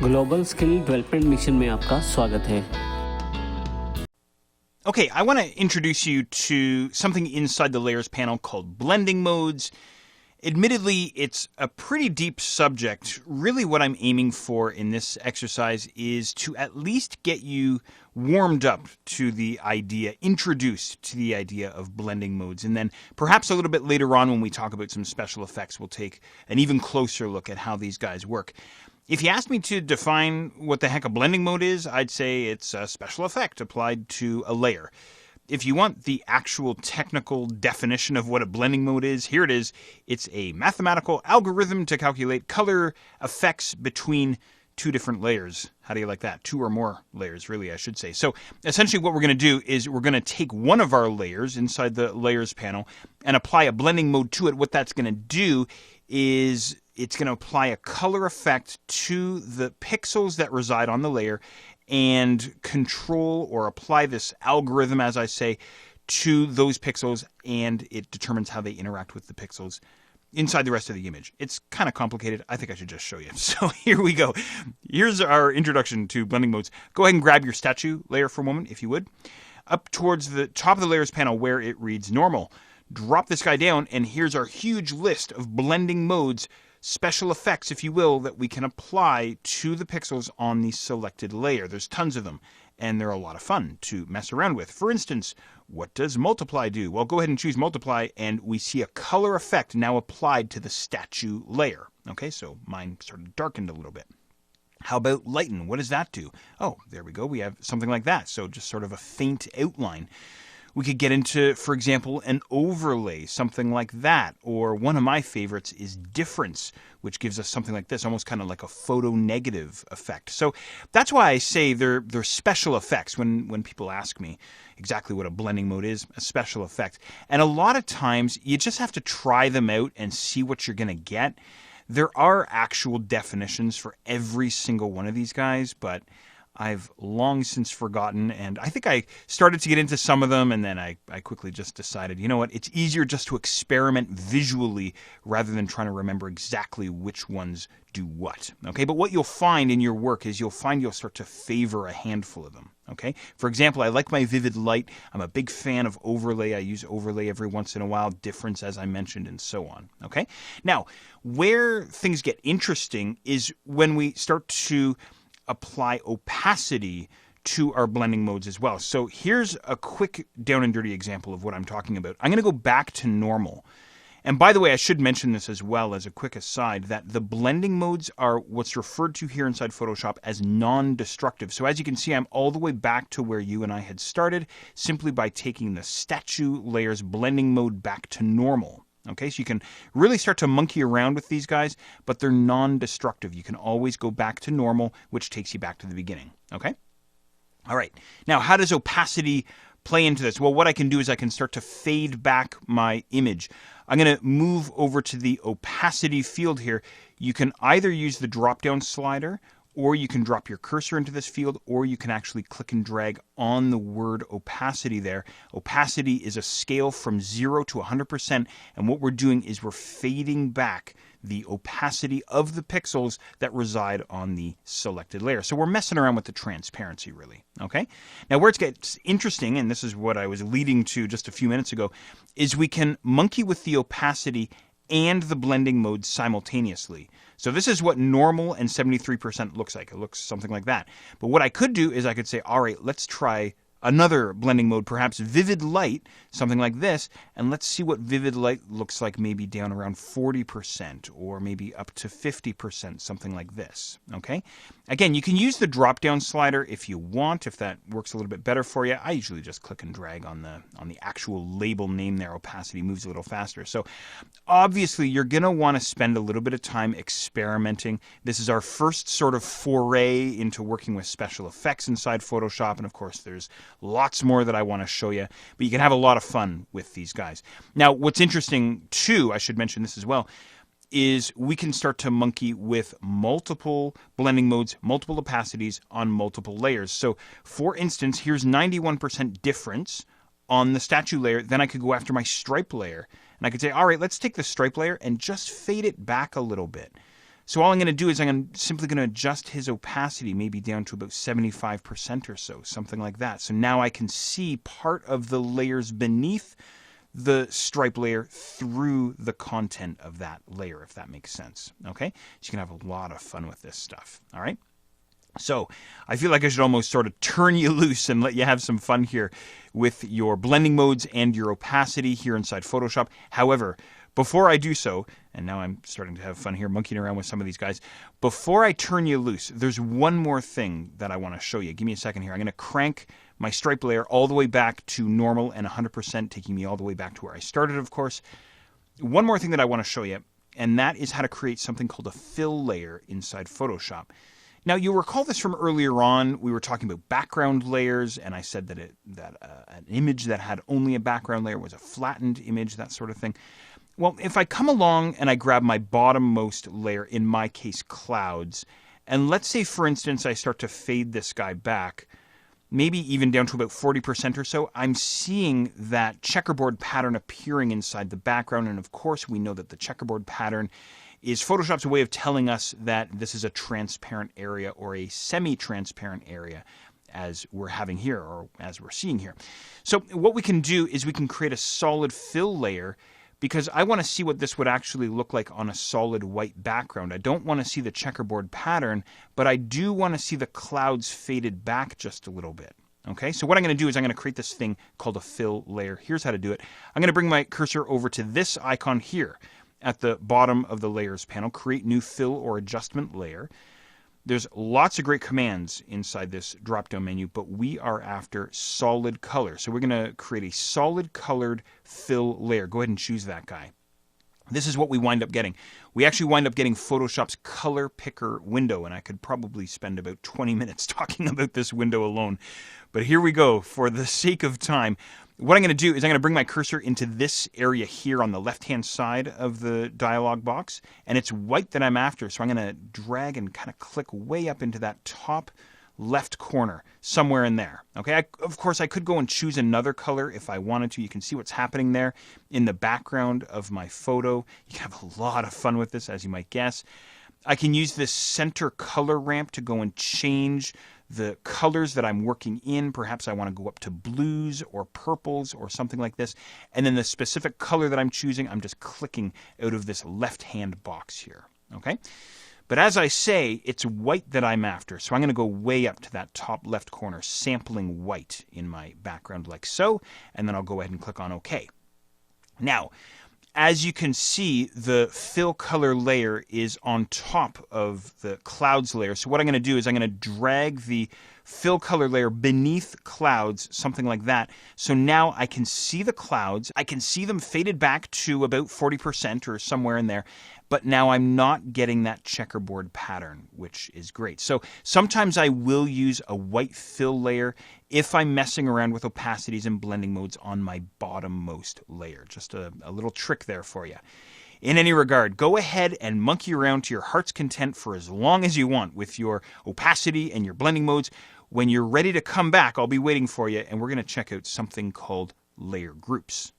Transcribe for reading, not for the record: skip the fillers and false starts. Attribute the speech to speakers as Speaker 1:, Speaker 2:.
Speaker 1: Global skill development mission में आपका स्वागत है।
Speaker 2: Okay, I want to introduce you to something inside the layers panel called blending modes. Admittedly, it's a pretty deep subject. Really what I'm aiming for in this exercise is to at least get you warmed up to the idea, introduced to the idea of blending modes. And then perhaps a little bit later on when we talk about some special effects, we'll take an even closer look at how these guys work. If you asked me to define what the heck a blending mode is, I'd say it's a special effect applied to a layer. If you want the actual technical definition of what a blending mode is, here it is. It's a mathematical algorithm to calculate color effects between two different layers. How do you like that? Two or more layers, really, I should say. So essentially what we're going to do is we're going to take one of our layers inside the layers panel and apply a blending mode to it. What that's going to do is it's going to apply a color effect to the pixels that reside on the layer and control or apply this algorithm, as I say, to those pixels, and it determines how they interact with the pixels inside the rest of the image. It's kind of complicated. I think I should just show you. So here we go. Here's our introduction to blending modes. Go ahead and grab your statue layer for a moment, if you would. Up towards the top of the layers panel where it reads normal. Drop this guy down, and here's our huge list of blending modes, special effects, if you will, that we can apply to the pixels on the selected layer. There's tons of them, and they're a lot of fun to mess around with. For instance, what does multiply do? Well, go ahead and choose multiply, and we see a color effect now applied to the statue layer. Okay, so mine sort of darkened a little bit. How about lighten? What does that do? Oh, there we go. We have something like that. So just sort of a faint outline. We could get into, for example, an overlay, something like that. Or one of my favorites is difference, which gives us something like this, almost kind of like a photo negative effect. So that's why I say they're special effects when people ask me exactly what a blending mode is, a special effect. And a lot of times you just have to try them out and see what you're going to get. There are actual definitions for every single one of these guys, but I've long since forgotten, and I think I started to get into some of them, and then I quickly just decided, you know what, it's easier just to experiment visually rather than trying to remember exactly which ones do what. Okay, but what you'll find in your work is you'll start to favor a handful of them. Okay, for example, I like my vivid light. I'm a big fan of overlay. I use overlay every once in a while, difference as I mentioned, and so on. Okay, now where things get interesting is when we start to apply opacity to our blending modes as well. So here's a quick down and dirty example of what I'm talking about. I'm going to go back to normal. And by the way, I should mention this as well as a quick aside, that the blending modes are what's referred to here inside Photoshop as non-destructive. So as you can see, I'm all the way back to where you and I had started simply by taking the statue layer's blending mode back to normal. Okay, so you can really start to monkey around with these guys, but they're non-destructive. You can always go back to normal, which takes you back to the beginning. Okay? All right. Now, how does opacity play into this? Well, what I can do is I can start to fade back my image. I'm going to move over to the opacity field here. You can either use the drop-down slider, or you can drop your cursor into this field, or you can actually click and drag on the word opacity there. Opacity is a scale from 0 to 100%, and what we're doing is we're fading back the opacity of the pixels that reside on the selected layer. So we're messing around with the transparency, really. Okay? Now, where it gets interesting, and this is what I was leading to just a few minutes ago, is we can monkey with the opacity and the blending mode simultaneously. So this is what normal and 73% looks like. It looks something like that. But what I could do is I could say, all right, let's try another blending mode, perhaps vivid light, something like this, and let's see what vivid light looks like maybe down around 40% or maybe up to 50%, something like this. Okay? Again, you can use the drop-down slider if you want, if that works a little bit better for you. I usually just click and drag on the actual label name there. Opacity moves a little faster. So obviously you're going to want to spend a little bit of time experimenting. This is our first sort of foray into working with special effects inside Photoshop, and of course there's lots more that I want to show you, but you can have a lot of fun with these guys. Now, what's interesting too, I should mention this as well, is we can start to monkey with multiple blending modes, multiple opacities on multiple layers. So for instance, here's 91% difference on the statue layer. Then I could go after my stripe layer, and I could say, all right, let's take the stripe layer and just fade it back a little bit. So all I'm going to do is I'm simply going to adjust his opacity maybe down to about 75% or so, something like that. So now I can see part of the layers beneath the stripe layer through the content of that layer, if that makes sense. Okay? So you can have a lot of fun with this stuff. All right? So I feel like I should almost sort of turn you loose and let you have some fun here with your blending modes and your opacity here inside Photoshop. However, before I do so, and now I'm starting to have fun here monkeying around with some of these guys, before I turn you loose, there's one more thing that I want to show you. Give me a second here. I'm going to crank my stripe layer all the way back to normal and 100%, taking me all the way back to where I started, of course. One more thing that I want to show you, and that is how to create something called a fill layer inside Photoshop. Now, you'll recall this from earlier on. We were talking about background layers, and I said that an image that had only a background layer was a flattened image, that sort of thing. Well, if I come along and I grab my bottommost layer, in my case, clouds, and let's say, for instance, I start to fade this guy back, maybe even down to about 40% or so, I'm seeing that checkerboard pattern appearing inside the background. And of course, we know that the checkerboard pattern is Photoshop's way of telling us that this is a transparent area or a semi-transparent area, as we're having here, or as we're seeing here. So what we can do is we can create a solid fill layer, because I want to see what this would actually look like on a solid white background. I don't want to see the checkerboard pattern, but I do want to see the clouds faded back just a little bit. Okay, so what I'm going to do is I'm going to create this thing called a fill layer. Here's how to do it. I'm going to bring my cursor over to this icon here at the bottom of the layers panel, create new fill or adjustment layer. There's lots of great commands inside this drop-down menu, but we are after solid color. So we're going to create a solid colored fill layer. Go ahead and choose that guy. This is what we wind up getting. We actually wind up getting Photoshop's color picker window, and I could probably spend about 20 minutes talking about this window alone. But here we go. For the sake of time, what I'm going to do is I'm going to bring my cursor into this area here on the left-hand side of the dialog box, and it's white that I'm after, so I'm going to drag and kind of click way up into that top left corner, somewhere in there. Okay, of course, I could go and choose another color if I wanted to. You can see what's happening there in the background of my photo. You can have a lot of fun with this, as you might guess. I can use this center color ramp to go and change the colors that I'm working in. Perhaps I want to go up to blues or purples or something like this. And then the specific color that I'm choosing, I'm just clicking out of this left-hand box here. Okay? But as I say, it's white that I'm after. So I'm going to go way up to that top left corner, sampling white in my background like so. And then I'll go ahead and click on OK. Now, as you can see, the fill color layer is on top of the clouds layer. So what I'm going to do is I'm going to drag the fill color layer beneath clouds, something like that. So now I can see the clouds. I can see them faded back to about 40% or somewhere in there. But now I'm not getting that checkerboard pattern, which is great. So sometimes I will use a white fill layer if I'm messing around with opacities and blending modes on my bottommost layer. Just a little trick there for you. In any regard, go ahead and monkey around to your heart's content for as long as you want with your opacity and your blending modes. When you're ready to come back, I'll be waiting for you, and we're going to check out something called layer groups.